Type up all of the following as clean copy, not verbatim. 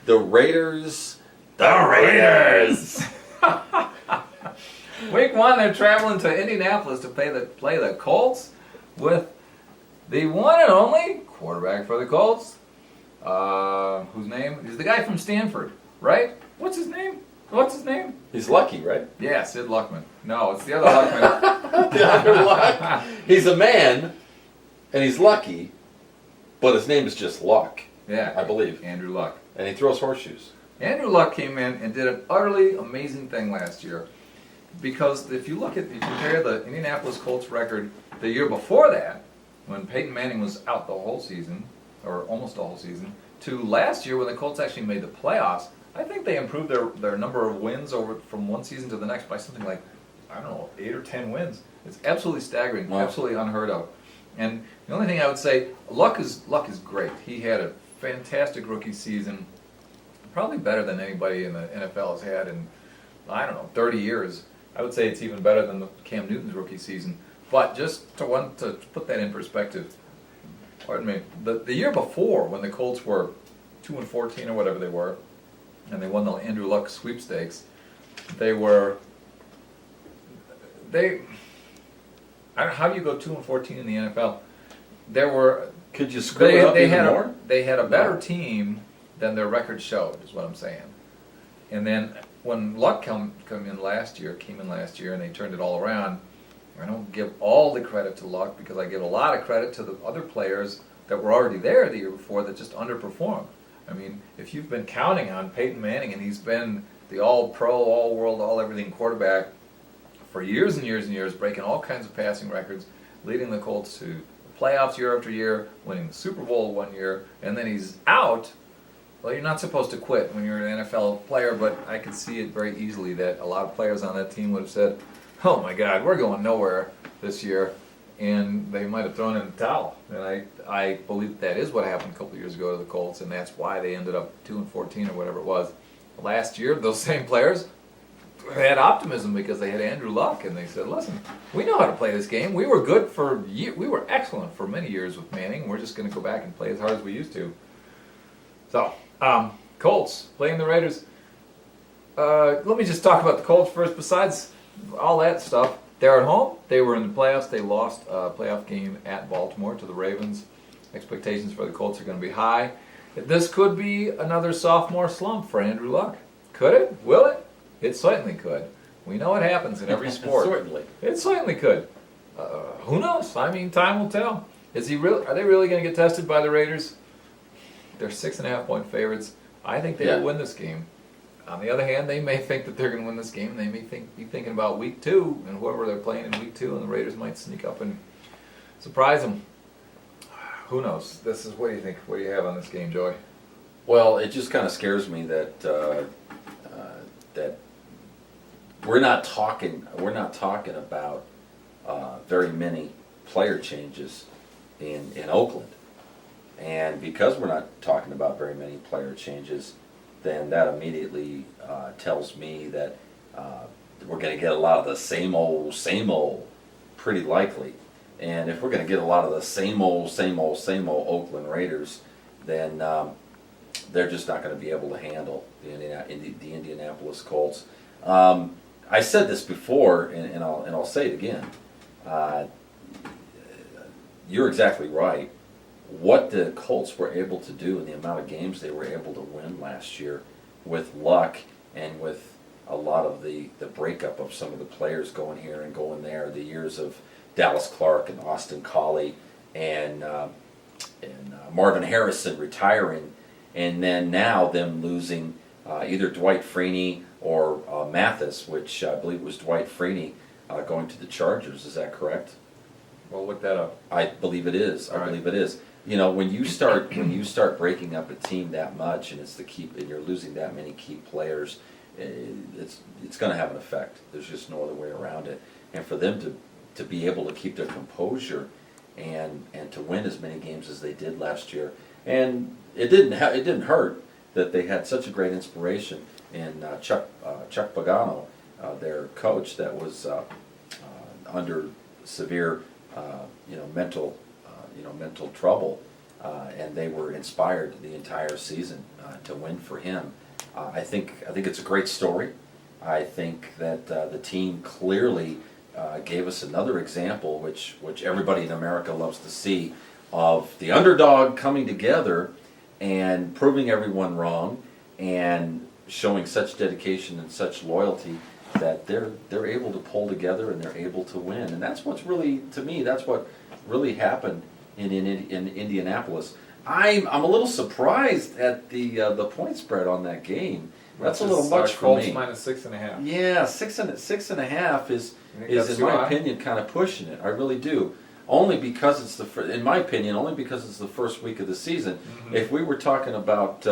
The Raiders. The Raiders! Week 1, they're traveling to Indianapolis to play the Colts with the one and only quarterback for the Colts. Whose name? He's the guy from Stanford, right? What's his name? He's lucky, right? Yeah, Sid Luckman. No, it's the other Luckman. The other Luck. He's a man, and he's lucky, but his name is just Luck. Yeah, I believe. Andrew Luck. And he throws horseshoes. Andrew Luck came in and did an utterly amazing thing last year. Because if you compare the Indianapolis Colts record the year before that, when Peyton Manning was out the whole season, or almost the whole season, to last year when the Colts actually made the playoffs, I think they improved their number of wins over from one season to the next by something like, I don't know, 8 or 10 wins. It's absolutely staggering, wow. Absolutely unheard of. And the only thing I would say, Luck is great. He had a fantastic rookie season, probably better than anybody in the NFL has had in, I don't know, 30 years. I would say it's even better than Cam Newton's rookie season. But just to put that in perspective, pardon me, the year before when the Colts were 2-14 or whatever they were, and they won the Andrew Luck sweepstakes, how do you go 2-14 in the NFL? Could you screw it up even more? They had a better team than their record showed, is what I'm saying. And then when Luck came in last year, and they turned it all around, I don't give all the credit to Luck because I give a lot of credit to the other players that were already there the year before that just underperformed. I mean, if you've been counting on Peyton Manning and he's been the all-pro, all-world, all-everything quarterback for years and years and years, breaking all kinds of passing records, leading the Colts to the playoffs year after year, winning the Super Bowl one year, and then he's out. Well, you're not supposed to quit when you're an NFL player, but I could see it very easily that a lot of players on that team would have said, oh my God, we're going nowhere this year, and they might have thrown in the towel. And I believe that is what happened a couple of years ago to the Colts, and that's why they ended up 2-14 or whatever it was. Last year, those same players had optimism because they had Andrew Luck, and they said, listen, we know how to play this game. We were good we were excellent for many years with Manning. We're just going to go back and play as hard as we used to. So, Colts playing the Raiders. Let me just talk about the Colts first. Besides all that stuff, they're at home. They were in the playoffs. They lost a playoff game at Baltimore to the Ravens. Expectations for the Colts are going to be high. This could be another sophomore slump for Andrew Luck. Could it? Will it? It certainly could. We know it happens in every sport. Certainly. It certainly could. Who knows? I mean, time will tell. Are they really going to get tested by the Raiders? They're 6.5-point favorites. I think they will win this game. On the other hand, they may think that they're going to win this game, and they may be thinking about week 2 and whoever they're playing in week 2, and the Raiders might sneak up and surprise them. Who knows? What do you think? What do you have on this game, Joey? Well, it just kind of scares me that that we're not talking about very many player changes in Oakland. And because we're not talking about very many player changes, then that immediately tells me that we're going to get a lot of the same old, pretty likely. And if we're going to get a lot of the same old Oakland Raiders, then they're just not going to be able to handle the Indianapolis Colts. I said this before, and I'll say it again. You're exactly right. What the Colts were able to do and the amount of games they were able to win last year with luck and with a lot of the breakup of some of the players going here and going there, the years of Dallas Clark and Austin Collie and Marvin Harrison retiring, and then now them losing either Dwight Freeney or Mathis, which I believe was Dwight Freeney, going to the Chargers. Is that correct? Well, look that up. I believe it is. I believe it is. You know, when you start breaking up a team that much, and and you're losing that many key players, it's going to have an effect. There's just no other way around it. And for them to be able to keep their composure and to win as many games as they did last year, and it didn't hurt that they had such a great inspiration in Chuck Pagano, their coach, that was under severe mental trouble and they were inspired the entire season to win for him. I think it's a great story. I think that the team clearly gave us another example, which everybody in America loves to see, of the underdog coming together and proving everyone wrong and showing such dedication and such loyalty that they're able to pull together and they're able to win. And that's what's really, to me, that's what really happened in Indianapolis. I'm a little surprised at the point spread on that game. That's a little much for Colts me. minus 6.5. Yeah, six and a half is that's in too my high? opinion kind of pushing it. I really do. Only because it's in my opinion, only because it's the first week of the season. Mm-hmm. If we were talking about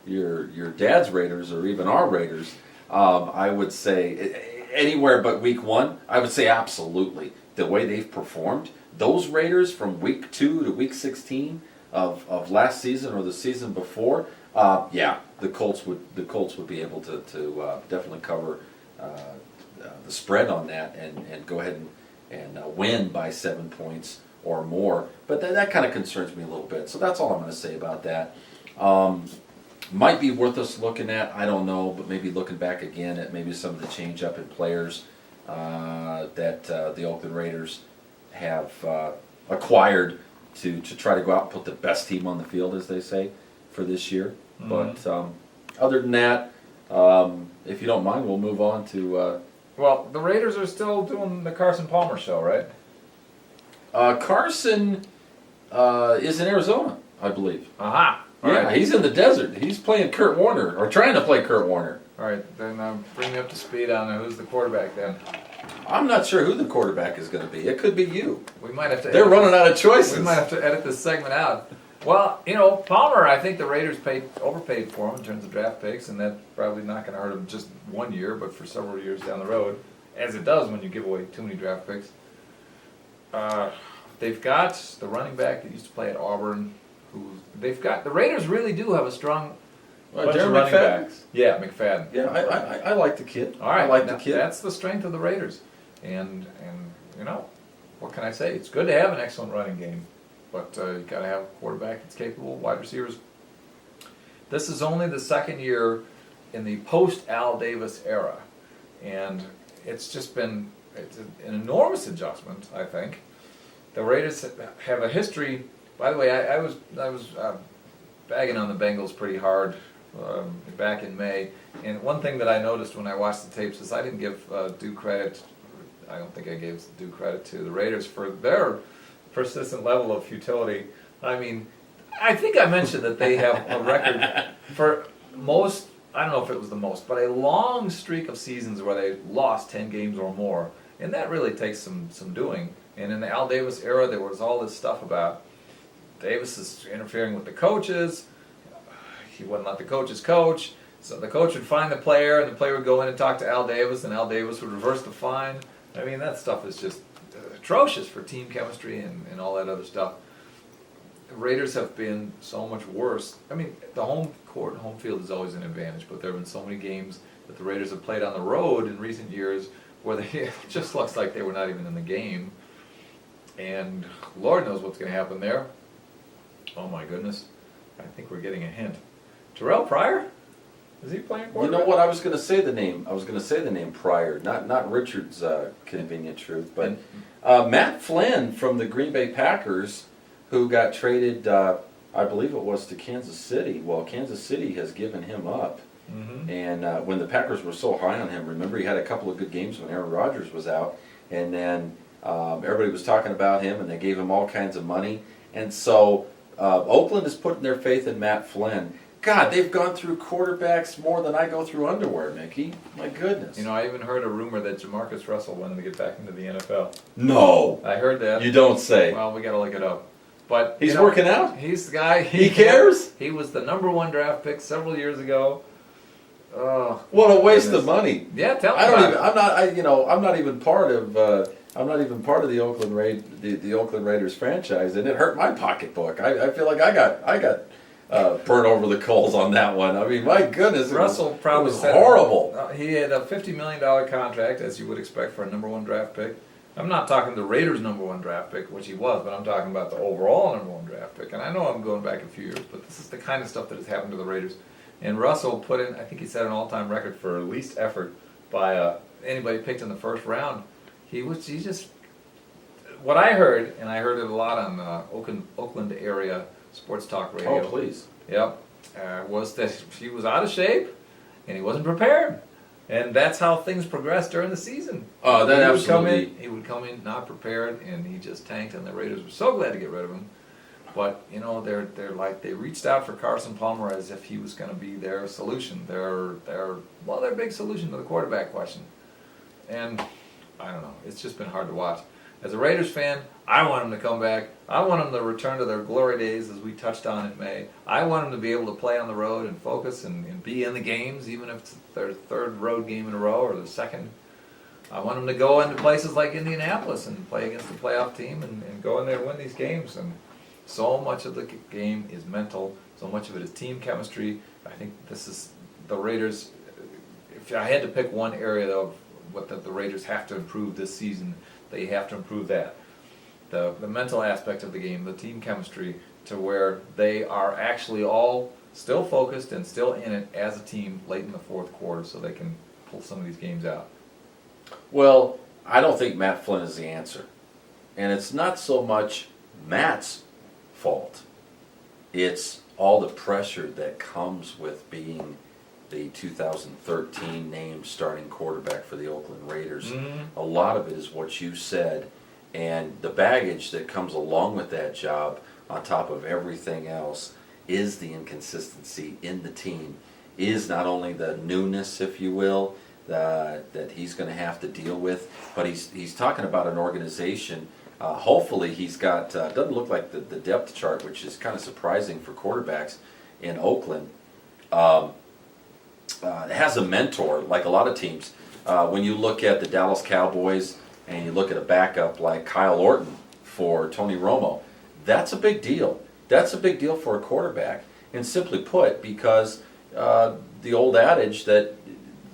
your dad's Raiders or even our Raiders, I would say anywhere but week 1. I would say absolutely the way they've performed. Those Raiders from week 2 to week 16 of last season or the season before. Yeah, the Colts would be able to definitely cover the spread on that and go ahead and win by 7 points or more. But that kind of concerns me a little bit. So that's all I'm going to say about that. Might be worth us looking at. I don't know, but maybe looking back again at maybe some of the change up in players that the Oakland Raiders have acquired to try to go out and put the best team on the field, as they say, for this year. Mm-hmm. But other than that, if you don't mind, we'll move on to Well, the Raiders are still doing the Carson Palmer show, right? Carson is in Arizona, I believe. Aha! All Yeah, right. he's in the desert. He's playing Kurt Warner, or trying to play Kurt Warner. All right, then bring me up to speed on who's the quarterback then. I'm not sure who the quarterback is going to be. It could be you. We might have to. They're running out of choices. We might have to edit this segment out. Well, you know, Palmer, I think the Raiders overpaid for him in terms of draft picks, and that's probably not going to hurt him just 1 year, but for several years down the road, as it does when you give away too many draft picks. They've got the running back that used to play at Auburn. The Raiders really do have a strong bunch of Darren running McFadden? backs. Yeah, McFadden. Yeah, I like the kid. All right, I like the now, kid. that's the strength of the Raiders, and you know, what can I say? It's good to have an excellent running game, but you got to have a quarterback that's capable, wide receivers. This is only the second year in the post Al Davis era, and it's just been an enormous adjustment, I think. The Raiders have a history. By the way, I was bagging on the Bengals pretty hard back in May, and one thing that I noticed when I watched the tapes is I didn't give due credit. I don't think I gave due credit to the Raiders for their persistent level of futility. I mean, I think I mentioned that they have a record for most. I don't know if it was the most, but a long streak of seasons where they lost 10 games or more, and that really takes some doing. And in the Al Davis era, there was all this stuff about Davis is interfering with the coaches. He wouldn't let the coaches coach. So the coach would find the player, and the player would go in and talk to Al Davis, and Al Davis would reverse the fine. I mean, that stuff is just atrocious for team chemistry and all that other stuff. The Raiders have been so much worse. I mean, the home court and home field is always an advantage, but there have been so many games that the Raiders have played on the road in recent years where it just looks like they were not even in the game. And Lord knows what's going to happen there. Oh my goodness. I think we're getting a hint. Terrell Pryor? Is he playing quarterback? You know what? I was going to say the name Pryor, not Richard's convenient truth, but Matt Flynn from the Green Bay Packers, who got traded, I believe it was to Kansas City. Well, Kansas City has given him up. Mm-hmm. And when the Packers were so high on him, remember he had a couple of good games when Aaron Rodgers was out, and then everybody was talking about him, and they gave him all kinds of money. And so Oakland is putting their faith in Matt Flynn. God, they've gone through quarterbacks more than I go through underwear, Mickey. My goodness. You know, I even heard a rumor that Jamarcus Russell wanted to get back into the NFL. No. I heard that. You don't say. Well, we got to look it up. But He's working out? He's the guy. He cares? He was the #1 draft pick several years ago. Oh, What a waste goodness. of money. Yeah, tell me I don't about even. it. I'm not. I'm not even part of. I'm not even part of the the Oakland Raiders franchise, and it hurt my pocketbook. I feel like I got burnt over the coals on that one. I mean, my goodness, Russell probably it was said horrible. He had a $50 million contract, as you would expect for a #1 draft pick. I'm not talking the Raiders' #1 draft pick, which he was, but I'm talking about the overall #1 draft pick. And I know I'm going back a few years, but this is the kind of stuff that has happened to the Raiders. And Russell put in, I think he set an all-time record for least effort by anybody picked in the first round. He just, what I heard, and I heard it a lot on Oakland area sports talk radio. Oh, please. Yep, was that he was out of shape and he wasn't prepared. And that's how things progressed during the season. Oh, that absolutely. He would come in not prepared, and he just tanked. And the Raiders were so glad to get rid of him. But you know, they're like they reached out for Carson Palmer as if he was going to be their solution, their big solution to the quarterback question. And I don't know, it's just been hard to watch. As a Raiders fan, I want them to come back. I want them to return to their glory days, as we touched on in May. I want them to be able to play on the road and focus and be in the games, even if it's their third road game in a row or the second. I want them to go into places like Indianapolis and play against the playoff team and go in there and win these games. And so much of the game is mental. So much of it is team chemistry. I think this is the Raiders. If I had to pick one area of what the Raiders have to improve this season, they have to improve that. The mental aspect of the game, the team chemistry, to where they are actually all still focused and still in it as a team late in the fourth quarter so they can pull some of these games out. Well, I don't think Matt Flynn is the answer. And it's not so much Matt's fault. It's all the pressure that comes with being the 2013 named starting quarterback for the Oakland Raiders. Mm-hmm. A lot of it is what you said, and the baggage that comes along with that job on top of everything else is the inconsistency in the team, is not only the newness, if you will, that he's going to have to deal with, but he's talking about an organization. Hopefully he's got, doesn't look like the depth chart, which is kind of surprising for quarterbacks in Oakland. Has a mentor, like a lot of teams. When you look at the Dallas Cowboys and you look at a backup like Kyle Orton for Tony Romo, that's a big deal. That's a big deal for a quarterback. And simply put, because the old adage that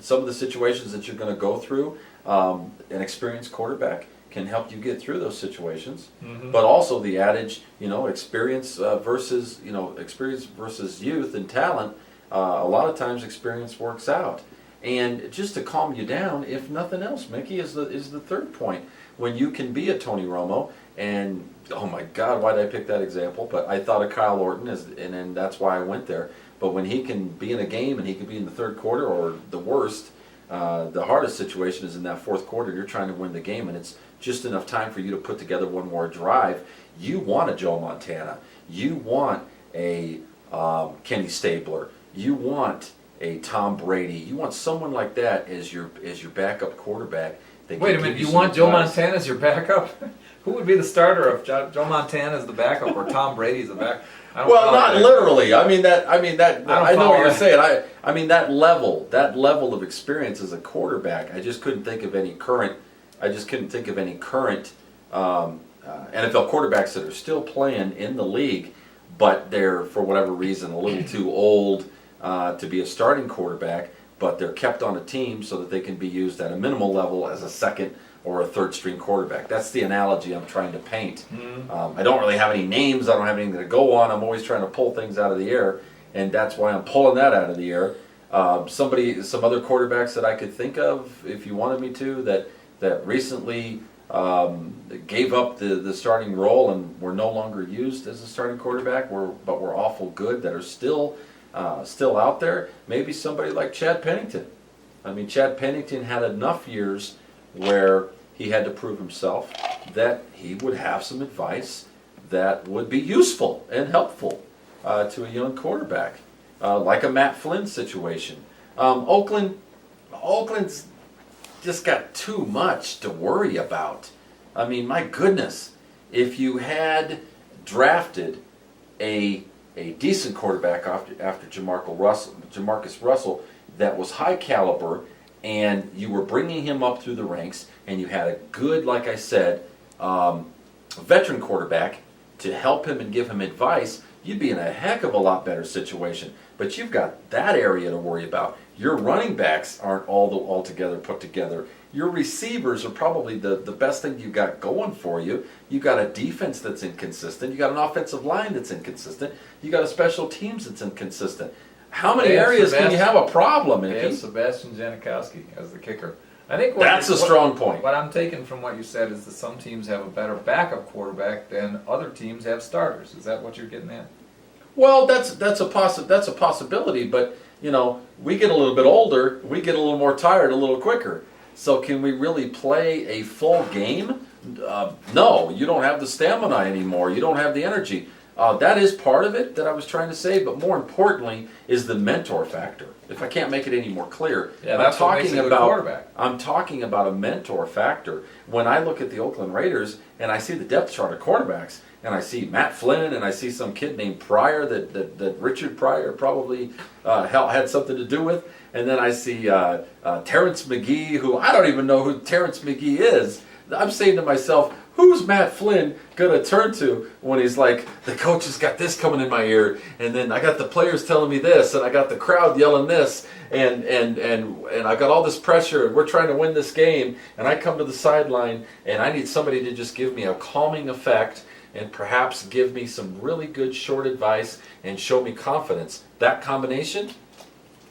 some of the situations that you're going to go through, an experienced quarterback can help you get through those situations. Mm-hmm. But also the adage, experience versus youth and talent. A lot of times experience works out. And just to calm you down, if nothing else, Mickey, is the third point. When you can be a Tony Romo, and oh my God, why did I pick that example? But I thought of Kyle Orton, and that's why I went there. But when he can be in a game and he can be in the third quarter, or the worst, the hardest situation is in that fourth quarter, you're trying to win the game, and it's just enough time for you to put together one more drive. You want a Joe Montana. You want a Kenny Stabler. You want a Tom Brady. You want someone like that as your backup quarterback. Wait a minute, you want Joe Montana as your backup? Who would be the starter if Joe Montana is the backup or Tom Brady is the backup? Well, not literally. I mean that. I know what you're saying. I mean that level of experience as a quarterback. I just couldn't think of any current. NFL quarterbacks that are still playing in the league, but they're, for whatever reason, a little too old to be a starting quarterback, but they're kept on a team so that they can be used at a minimal level as a second or a third string quarterback. That's the analogy I'm trying to paint. Mm-hmm. I don't really have any names. I don't have anything to go on. I'm always trying to pull things out of the air, and that's why I'm pulling that out of the air. Some other quarterbacks that I could think of, if you wanted me to, that recently gave up the starting role and were no longer used as a starting quarterback, but were awful good, that are still out there. Maybe somebody like Chad Pennington. I mean, Chad Pennington had enough years where he had to prove himself that he would have some advice that would be useful and helpful to a young quarterback, like a Matt Flynn situation. Oakland's just got too much to worry about. I mean, my goodness, if you had drafted a decent quarterback after Jamarcus Russell that was high caliber, and you were bringing him up through the ranks, and you had a good, like I said, veteran quarterback to help him and give him advice, you'd be in a heck of a lot better situation. But you've got that area to worry about. Your running backs aren't all together put together, your receivers are probably the best thing you got going for you. You got a defense that's inconsistent. You got an offensive line that's inconsistent. You got a special teams that's inconsistent. How many areas can you have a problem in? They have Sebastian Janikowski as the kicker. I think That's a strong point. What I'm taking from what you said is that some teams have a better backup quarterback than other teams have starters. Is that what you're getting at? Well, that's a possibility, but you know, we get a little bit older, we get a little more tired a little quicker. So can we really play a full game? No, you don't have the stamina anymore. You don't have the energy. That is part of it that I was trying to say, but more importantly is the mentor factor. If I can't make it any more clear, Yeah, that's what makes a good quarterback. I'm talking about a mentor factor. When I look at the Oakland Raiders and I see the depth chart of quarterbacks, and I see Matt Flynn, and I see some kid named Pryor that Richard Pryor probably had something to do with, and then I see Terrence McGee, who I don't even know who Terrence McGee is. I'm saying to myself, who's Matt Flynn going to turn to when he's like, the coach has got this coming in my ear, and then I got the players telling me this, and I got the crowd yelling this, and I got all this pressure, and we're trying to win this game, and I come to the sideline, and I need somebody to just give me a calming effect, and perhaps give me some really good short advice, and show me confidence. That combination,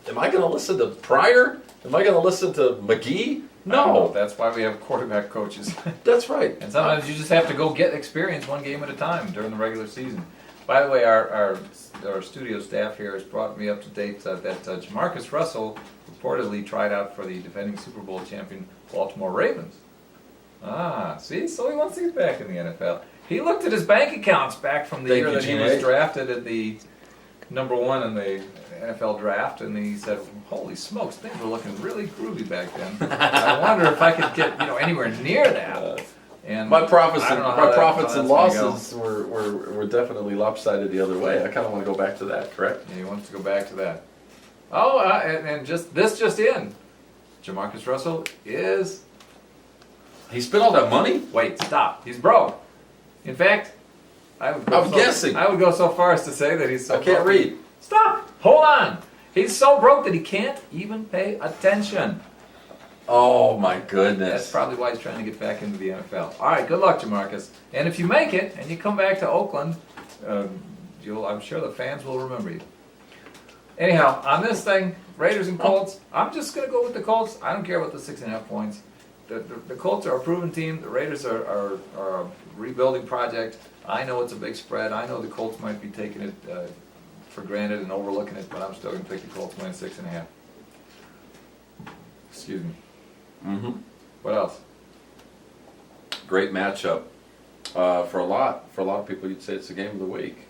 am I going to listen to Pryor? Am I going to listen to McGee? No. That's why we have quarterback coaches. That's right. And sometimes you just have to go get experience one game at a time during the regular season. By the way, our studio staff here has brought me up to date that Jamarcus Russell reportedly tried out for the defending Super Bowl champion Baltimore Ravens. See? So he wants to get back in the NFL. He looked at his bank accounts back from the year that he was drafted at the number 1 in the NFL draft, and he said, "Holy smokes, things were looking really groovy back then. I wonder if I could get anywhere near that." And my profits and losses were definitely lopsided the other way. I kind of want to go back to that. Correct? Yeah, he wants to go back to that. Oh, and just in, Jamarcus Russell is. He spent all that money? Wait, stop. He's broke. In fact, I'm guessing. I would go so far as to say that he's so I can't broke. read. Stop! Hold on! He's so broke that he can't even pay attention. Oh my goodness. That's probably why he's trying to get back into the NFL. All right, good luck, Jamarcus. And if you make it and you come back to Oakland, I'm sure the fans will remember you. Anyhow, on this thing, Raiders and Colts, I'm just going to go with the Colts. I don't care about the 6.5 points. The Colts are a proven team. The Raiders are a rebuilding project. I know it's a big spread. I know the Colts might be taking it for granted and overlooking it, but I'm still going to pick the Colts minus 6.5. Excuse me. Mm-hmm. What else? Great matchup. For a lot of people, you'd say it's the game of the week.